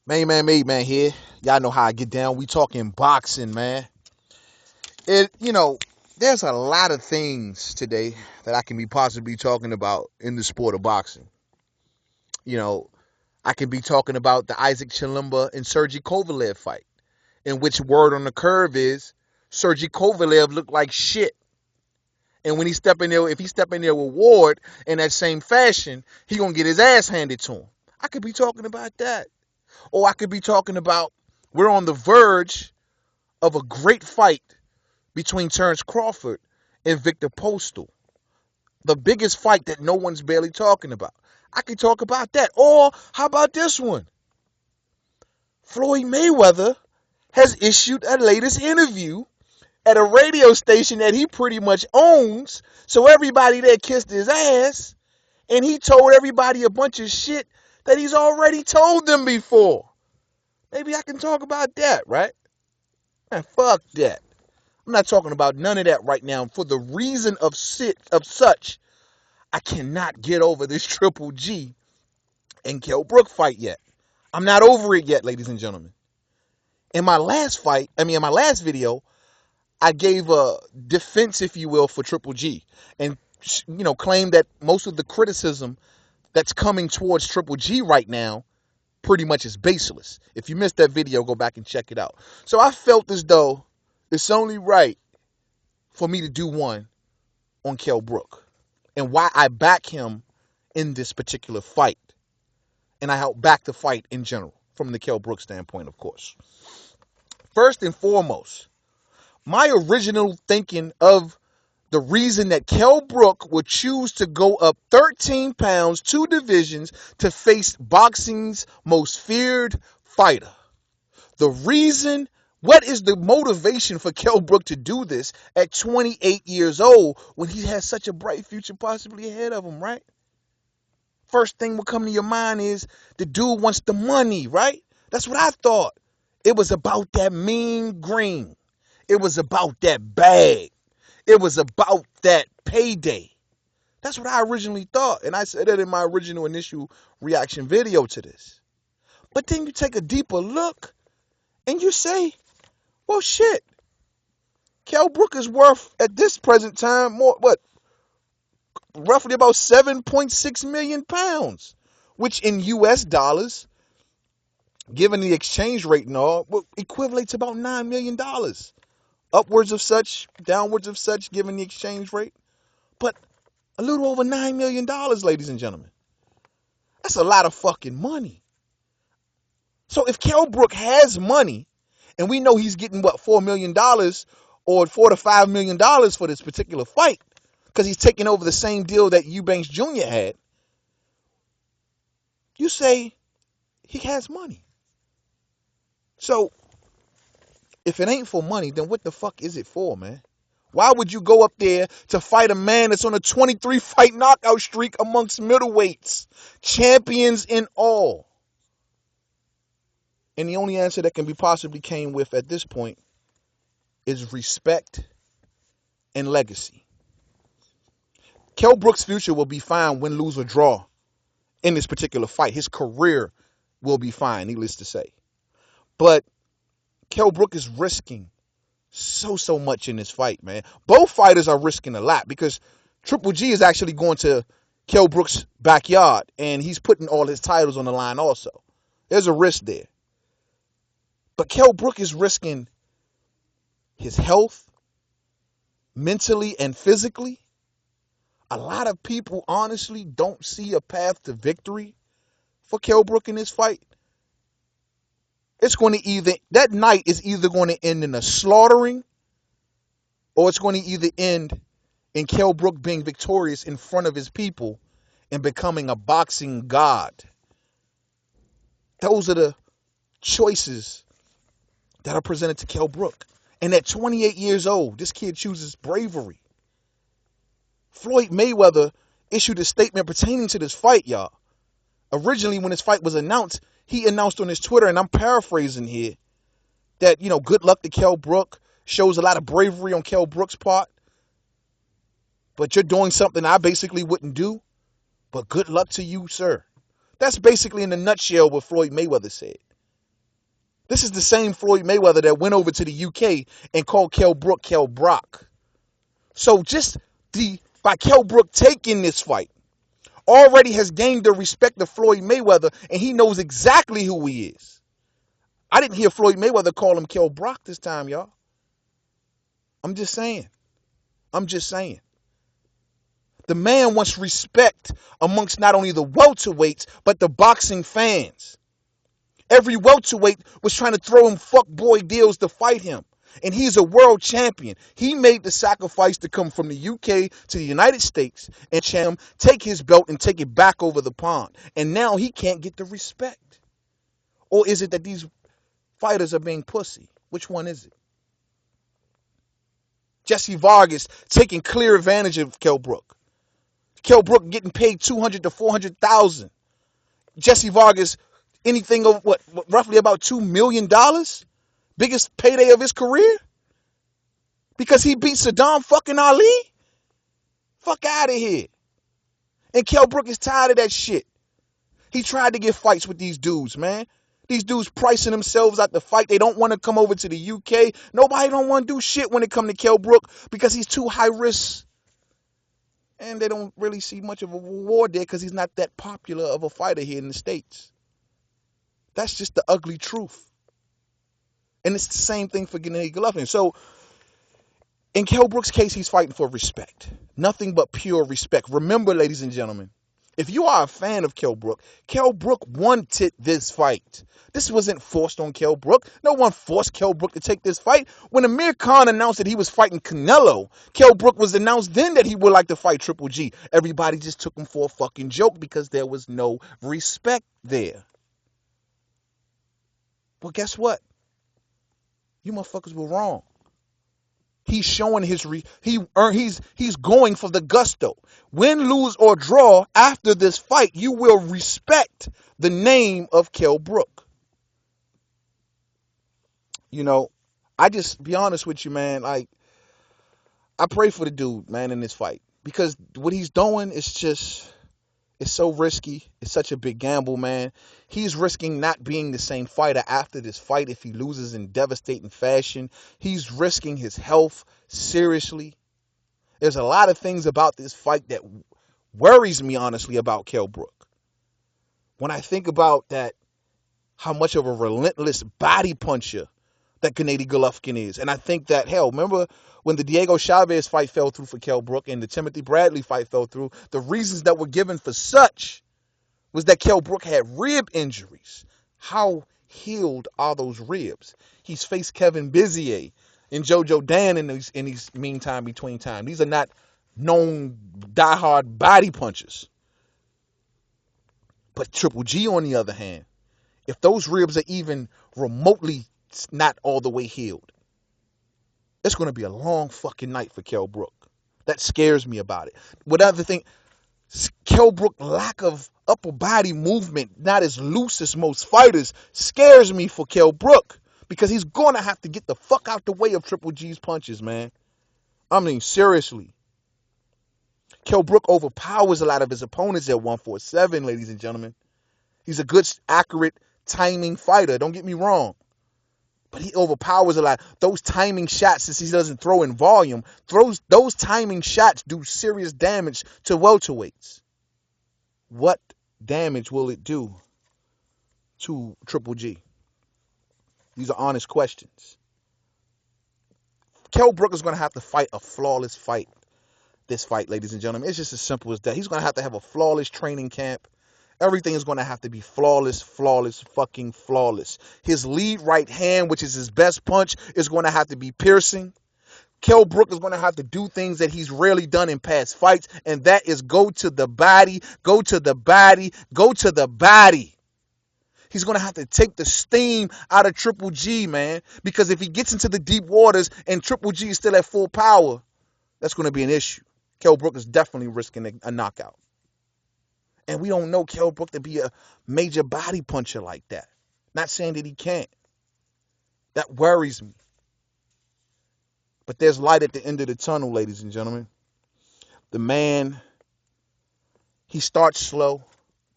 Man here. Y'all know how I get down. We talking boxing, man. There's a lot of things today that I can be possibly talking about in the sport of boxing. You know, I can be talking about the Isaac Chilemba and Sergey Kovalev fight, in which word on the curve is Sergey Kovalev looked like shit. And when he step in there, if he step in there with Ward in that same fashion, he gonna get his ass handed to him. I could be talking about that. Or I could be talking about we're on the verge of a great fight between Terrence Crawford and Victor Postal. The biggest fight that no one's barely talking about. I could talk about that. Or how about this one? Floyd Mayweather has issued a latest interview at a radio station that he pretty much owns. So everybody there kissed his ass. And he told everybody a bunch of shit that he's already told them before. Maybe I can talk about that, right? Man, fuck that. I'm not talking about none of that right now. For the reason of such, I cannot get over this Triple G and Kell Brook fight yet. I'm not over it yet, ladies and gentlemen. In my last video, I gave a defense, if you will, for Triple G, and claimed that most of the criticism that's coming towards Triple G right now pretty much is baseless. If you missed that video, go back and check it out. So I felt as though it's only right for me to do one on Kell Brook and why I back him in this particular fight. And I help back the fight in general from the Kell Brook standpoint, of course. First and foremost, my original thinking of the reason that Kell Brook would choose to go up 13 pounds, 2 divisions, to face boxing's most feared fighter. The reason, what is the motivation for Kell Brook to do this at 28 years old when he has such a bright future possibly ahead of him, right? First thing will come to your mind is the dude wants the money, right? That's what I thought. It was about that mean green. It was about that bag. It was about that payday. That's what I originally thought. And I said that in my original initial reaction video to this. But then you take a deeper look and you say, well, shit. Kell Brook is worth, at this present time, roughly about 7.6 million pounds, which in US dollars, given the exchange rate and all, equates to about $9 million. Upwards of such, downwards of such, given the exchange rate. But a little over $9 million, ladies and gentlemen. That's a lot of fucking money. So if Kell Brook has money, and we know he's getting, $4 million or $4 to $5 million for this particular fight, because he's taking over the same deal that Eubanks Jr. had, you say he has money. So if it ain't for money, then what the fuck is it for, man? Why would you go up there to fight a man that's on a 23-fight knockout streak amongst middleweights, champions in all? And the only answer that can be possibly came with at this point is respect and legacy. Kell Brook's future will be fine, win, lose, or draw in this particular fight. His career will be fine, needless to say. But Kell Brook is risking so much in this fight, man. Both fighters are risking a lot because Triple G is actually going to Kell Brook's backyard and he's putting all his titles on the line also. There's a risk there. But Kell Brook is risking his health, mentally and physically. A lot of people honestly don't see a path to victory for Kell Brook in this fight. It's going to that night is either going to end in a slaughtering or it's going to either end in Kell Brook being victorious in front of his people and becoming a boxing god. Those are the choices that are presented to Kell Brook. And at 28 years old, this kid chooses bravery. Floyd Mayweather issued a statement pertaining to this fight, y'all. Originally, when this fight was announced, he announced on his Twitter, and I'm paraphrasing here, that, good luck to Kell Brook. Shows a lot of bravery on Kell Brook's part. But you're doing something I basically wouldn't do. But good luck to you, sir. That's basically in a nutshell what Floyd Mayweather said. This is the same Floyd Mayweather that went over to the UK and called Kell Brook Kell Brock. So just by Kell Brook taking this fight, already has gained the respect of Floyd Mayweather, and he knows exactly who he is. I didn't hear Floyd Mayweather call him Kell Brock this time, y'all. I'm just saying. I'm just saying. The man wants respect amongst not only the welterweights, but the boxing fans. Every welterweight was trying to throw him fuckboy deals to fight him. And he's a world champion. He made the sacrifice to come from the UK to the United States and take his belt and take it back over the pond. And now he can't get the respect. Or is it that these fighters are being pussy? Which one is it? Jesse Vargas taking clear advantage of Kell Brook. Kell Brook getting paid $200,000 to $400,000. Jesse Vargas, anything of what, roughly about $2 million? Biggest payday of his career? Because he beat Saddam fucking Ali? Fuck out of here. And Kell Brook is tired of that shit. He tried to get fights with these dudes, man. These dudes pricing themselves out the fight. They don't want to come over to the UK. Nobody don't want to do shit when it come to Kell Brook because he's too high risk. And they don't really see much of a reward there because he's not that popular of a fighter here in the States. That's just the ugly truth. And it's the same thing for Gennady Golovkin. So in Kell Brook's case, he's fighting for respect. Nothing but pure respect. Remember, ladies and gentlemen, if you are a fan of Kell Brook wanted this fight. This wasn't forced on Kell Brook. No one forced Kell Brook to take this fight. When Amir Khan announced that he was fighting Canelo, Kell Brook was announced then that he would like to fight Triple G. Everybody just took him for a fucking joke because there was no respect there. Well, guess what? You motherfuckers were wrong. He's showing he's going for the gusto. Win, lose, or draw after this fight, you will respect the name of Kell Brook. You know, I just be honest with you, man. Like, I pray for the dude, man, in this fight. Because what he's doing is just, it's so risky. It's such a big gamble, man. He's risking not being the same fighter after this fight if he loses in devastating fashion. He's risking his health seriously. There's a lot of things about this fight that worries me, honestly, about Kell Brook. When I think about that, how much of a relentless body puncher that Gennady Golovkin is. And I think that, hell, remember when the Diego Chavez fight fell through for Kell Brook and the Timothy Bradley fight fell through, the reasons that were given for such was that Kell Brook had rib injuries. How healed are those ribs? He's faced Kevin Bizier and Jojo Dan in these meantime between time. These are not known diehard body punchers. But Triple G, on the other hand, if those ribs are even remotely not all the way healed, it's going to be a long fucking night for Kell Brook. That scares me about it. What other thing? Kell Brook lack of upper body movement, not as loose as most fighters, scares me for Kell Brook because he's going to have to get the fuck out the way of Triple G's punches, man. I mean, seriously. Kell Brook overpowers a lot of his opponents at 147, ladies and gentlemen. He's a good, accurate, timing fighter. Don't get me wrong. But he overpowers a lot. Those timing shots, since he doesn't throw in volume, those timing shots do serious damage to welterweights. What damage will it do to Triple G? These are honest questions. Kell Brook is going to have to fight a flawless fight. This fight, ladies and gentlemen, it's just as simple as that. He's going to have a flawless training camp. Everything is going to have to be flawless, fucking flawless. His lead right hand, which is his best punch, is going to have to be piercing. Kell Brook is going to have to do things that he's rarely done in past fights, and that is go to the body, go to the body, go to the body. He's going to have to take the steam out of Triple G, man, because if he gets into the deep waters and Triple G is still at full power, that's going to be an issue. Kell Brook is definitely risking a knockout. And we don't know Kell Brook to be a major body puncher like that. Not saying that he can't. That worries me. But there's light at the end of the tunnel, ladies and gentlemen. The man, he starts slow,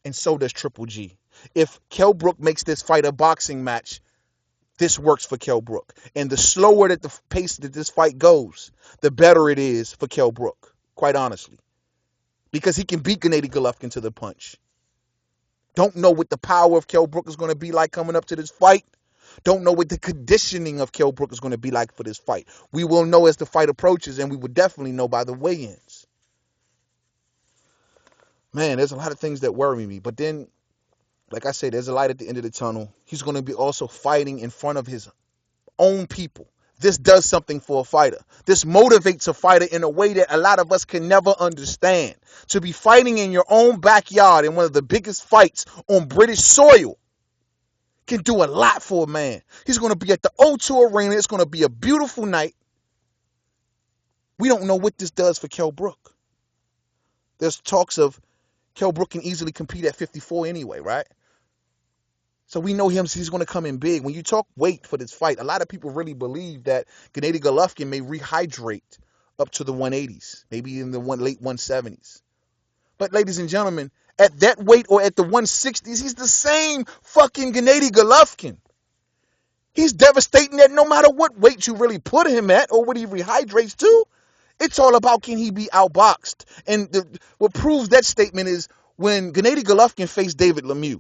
and so does Triple G. If Kell Brook makes this fight a boxing match, this works for Kell Brook. And the slower that the pace that this fight goes, the better it is for Kell Brook, quite honestly. Because he can beat Gennady Golovkin to the punch. Don't know what the power of Kell Brook is going to be like coming up to this fight. Don't know what the conditioning of Kell Brook is going to be like for this fight. We will know as the fight approaches, and we will definitely know by the weigh-ins. Man, there's a lot of things that worry me. But then, like I said, there's a light at the end of the tunnel. He's going to be also fighting in front of his own people. This does something for a fighter. This motivates a fighter in a way that a lot of us can never understand. To be fighting in your own backyard in one of the biggest fights on British soil can do a lot for a man. He's going to be at the O2 Arena. It's going to be a beautiful night. We don't know what this does for Kell Brook. There's talks of Kell Brook can easily compete at 54 anyway, right? So we know he's going to come in big. When you talk weight for this fight, a lot of people really believe that Gennady Golovkin may rehydrate up to the 180s, maybe in the late 170s. But ladies and gentlemen, at that weight or at the 160s, he's the same fucking Gennady Golovkin. He's devastating that no matter what weight you really put him at or what he rehydrates to, it's all about can he be outboxed. And what proves that statement is when Gennady Golovkin faced David Lemieux.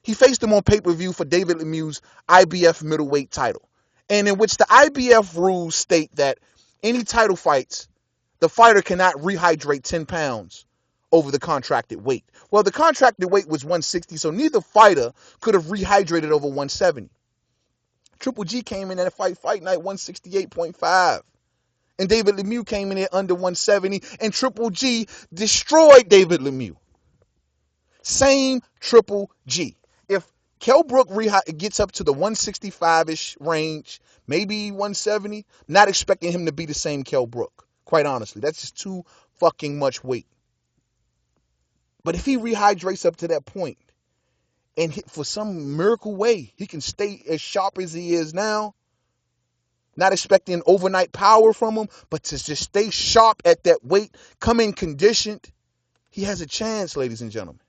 He faced him on pay-per-view for David Lemieux's IBF middleweight title, and in which the IBF rules state that any title fights, the fighter cannot rehydrate 10 pounds over the contracted weight. Well, the contracted weight was 160, so neither fighter could have rehydrated over 170. Triple G came in at fight night 168.5. And David Lemieux came in at under 170, and Triple G destroyed David Lemieux. Same Triple G. If Kell Brook gets up to the 165-ish range, maybe 170, not expecting him to be the same Kell Brook. Quite honestly, that's just too fucking much weight. But if he rehydrates up to that point, and for some miracle way, he can stay as sharp as he is now, not expecting overnight power from him, but to just stay sharp at that weight, come in conditioned, he has a chance, ladies and gentlemen.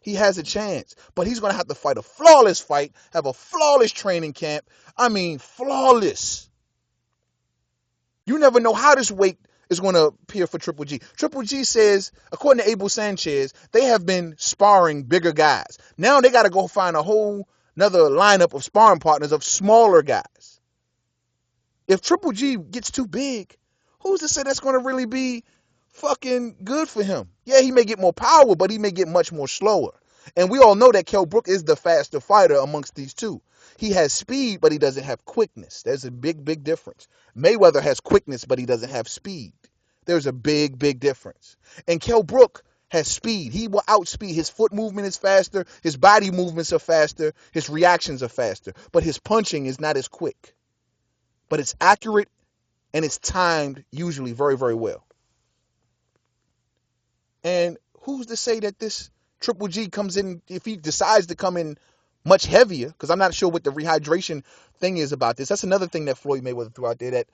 He has a chance, but he's going to have to fight a flawless fight, have a flawless training camp. I mean, flawless. You never know how this weight is going to appear for Triple G. Triple G says, according to Abel Sanchez, they have been sparring bigger guys. Now they got to go find a whole another lineup of sparring partners of smaller guys. If Triple G gets too big, who's to say that's going to really be fucking good for him? Yeah, he may get more power, but he may get much more slower. And we all know that Kell Brook is the faster fighter amongst these two. He has speed, but he doesn't have quickness. There's a big, big difference. Mayweather has quickness, but he doesn't have speed. There's a big, big difference. And Kell Brook has speed. He will outspeed. His foot movement is faster. His body movements are faster. His reactions are faster. But his punching is not as quick. But it's accurate and it's timed usually very, very well. And who's to say that this Triple G comes in, if he decides to come in much heavier, because I'm not sure what the rehydration thing is about this. That's another thing that Floyd Mayweather threw out there, that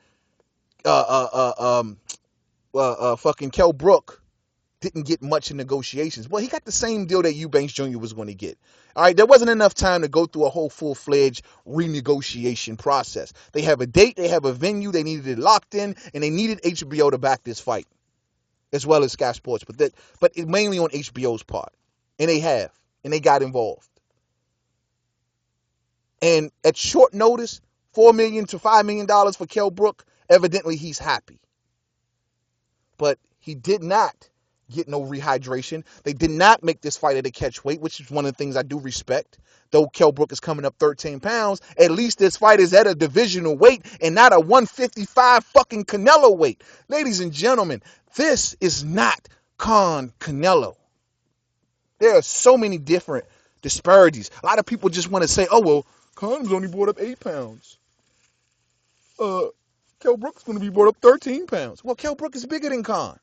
fucking Kell Brook didn't get much in negotiations. Well, he got the same deal that Eubanks Jr. was going to get. All right, there wasn't enough time to go through a whole full-fledged renegotiation process. They have a date, they have a venue, they needed it locked in, and they needed HBO to back this fight, as well as Sky Sports, but it's mainly on HBO's part. And they have, and they got involved. And at short notice, $4 million to $5 million for Kell Brook, evidently he's happy. But he did not get no rehydration. They did not make this fight at a catch weight, which is one of the things I do respect. Though Kell Brook is coming up 13 pounds, at least this fight is at a divisional weight and not a 155 fucking Canelo weight. Ladies and gentlemen, this is not Canelo. There are so many different disparities. A lot of people just want to say, oh, well, Khan's only brought up 8 pounds. Kell Brook's going to be brought up 13 pounds. Well, Kell Brook is bigger than Khan.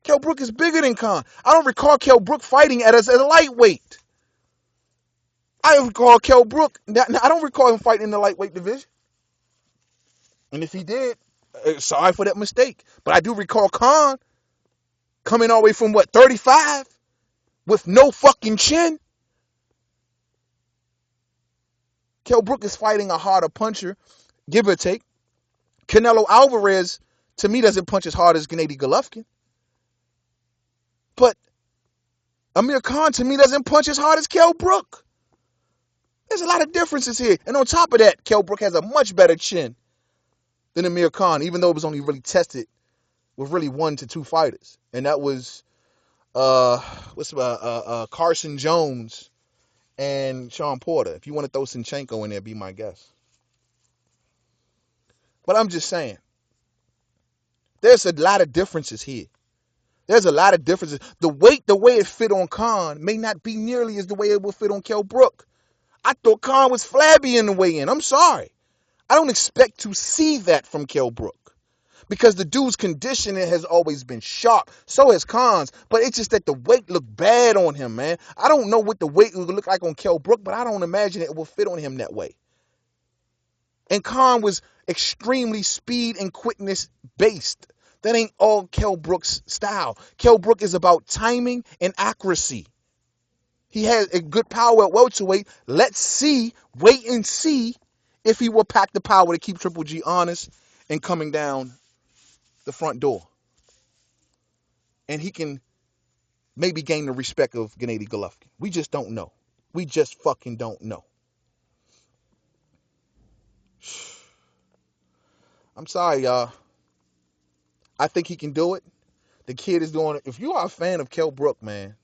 Kell Brook is bigger than Khan. I don't recall Kell Brook fighting at a lightweight. I recall Kell Brook. I don't recall him fighting in the lightweight division. And if he did, sorry for that mistake. But I do recall Khan coming all the way from, 35? With no fucking chin? Kell Brook is fighting a harder puncher, give or take. Canelo Alvarez, to me, doesn't punch as hard as Gennady Golovkin. But Amir Khan, to me, doesn't punch as hard as Kell Brook. There's a lot of differences here. And on top of that, Kell Brook has a much better chin than Amir Khan, even though it was only really tested with really 1 to 2 fighters. And that was Carson Jones and Sean Porter. If you want to throw Sinchenko in there, be my guest. But I'm just saying, there's a lot of differences here. There's a lot of differences. The way it fit on Khan may not be nearly as the way it will fit on Kell Brook. I thought Khan was flabby in the weigh-in. I'm sorry. I don't expect to see that from Kell Brook. Because the dude's conditioning has always been sharp. So has Khan's. But it's just that the weight looked bad on him, man. I don't know what the weight would look like on Kell Brook, but I don't imagine it will fit on him that way. And Khan was extremely speed and quickness based. That ain't all Kell Brook's style. Kell Brook is about timing and accuracy. He has a good power at welterweight. Let's see, wait and see if he will pack the power to keep Triple G honest and coming down the front door. And he can maybe gain the respect of Gennady Golovkin. We just don't know. We just fucking don't know. I'm sorry, y'all. I think he can do it. The kid is doing it. If you are a fan of Kell Brook, man,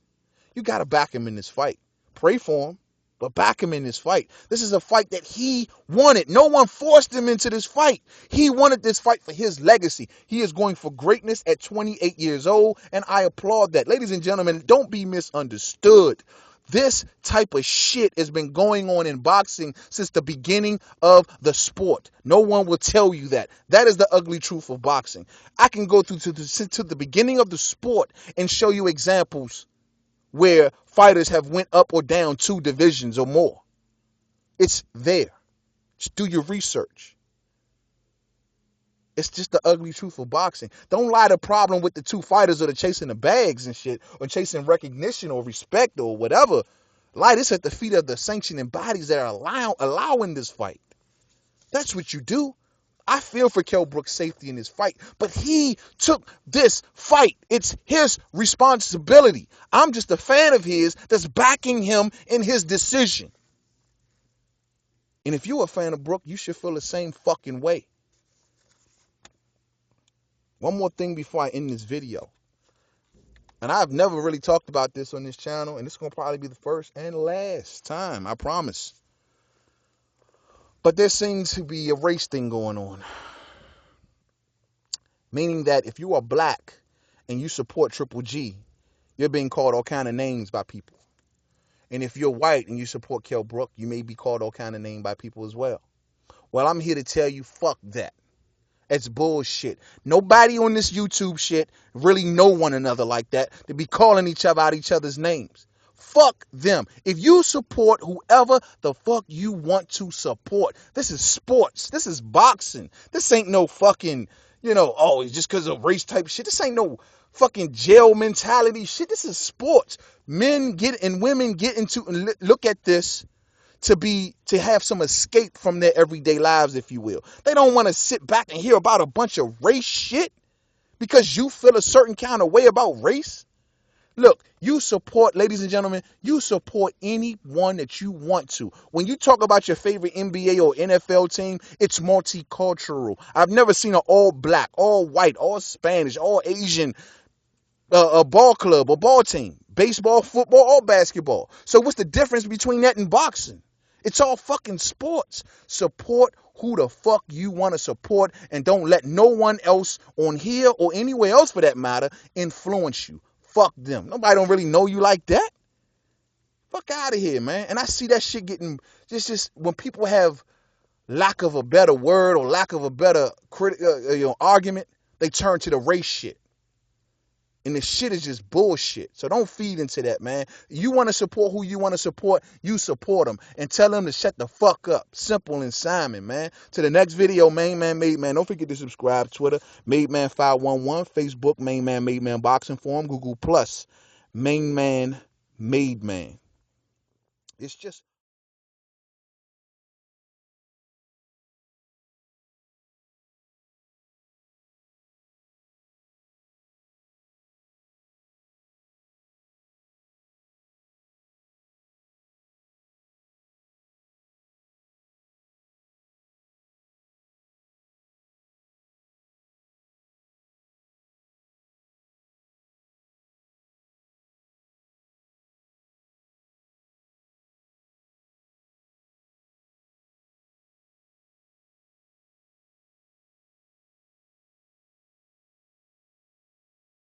you got to back him in this fight. Pray for him, but back him in this fight. This is a fight that he wanted. No one forced him into this fight. He wanted this fight for his legacy. He is going for greatness at 28 years old, and I applaud that. Ladies and gentlemen, don't be misunderstood. This type of shit has been going on in boxing since the beginning of the sport. No one will tell you that. That is the ugly truth of boxing. I can go through to the beginning of the sport and show you examples where fighters have went up or down 2 divisions or more. It's there. Just do your research. It's just the ugly truth of boxing. Don't lie the problem with the 2 fighters or the chasing the bags and shit, or chasing recognition or respect or whatever. Lie this at the feet of the sanctioning bodies that are allowing this fight. That's what you do. I feel for Kell Brook's safety in this fight, but he took this fight. It's his responsibility. I'm just a fan of his that's backing him in his decision. And if you're a fan of Brook, you should feel the same fucking way. One more thing before I end this video. And I've never really talked about this on this channel, and this is going to probably be the first and last time, I promise. But there seems to be a race thing going on. Meaning that if you are black and you support Triple G, you're being called all kind of names by people. And if you're white and you support Kell Brook, you may be called all kind of names by people as well. Well, I'm here to tell you, fuck that. It's bullshit. Nobody on this YouTube shit really know one another like that to be calling each other out each other's names. Fuck them. If you support whoever the fuck you want to support, this is sports. This is boxing. This ain't no fucking, oh, it's just because of race type shit. This ain't no fucking jail mentality shit. This is sports. Men get and women get into and look at this to have some escape from their everyday lives, if you will. They don't want to sit back and hear about a bunch of race shit because you feel a certain kind of way about race. Look, you support, ladies and gentlemen, you support anyone that you want to. When you talk about your favorite NBA or NFL team, it's multicultural. I've never seen an all black, all white, all Spanish, all Asian a ball club or ball team, baseball, football, or basketball. So what's the difference between that and boxing? It's all fucking sports. Support who the fuck you want to support, and don't let no one else on here or anywhere else for that matter influence you. Fuck them. Nobody don't really know you like that. Fuck out of here, man. And I see that shit getting just when people have lack of a better word or lack of a better argument, they turn to the race shit. And the shit is just bullshit. So don't feed into that, man. You want to support who you want to support, you support them. And tell them to shut the fuck up. Simple and Simon, man. To the next video, Main Man, Made Man. Don't forget to subscribe. Twitter, Made Man 511. Facebook, Main Man, Made Man Boxing Forum. Google Plus, Main Man, Made Man. It's just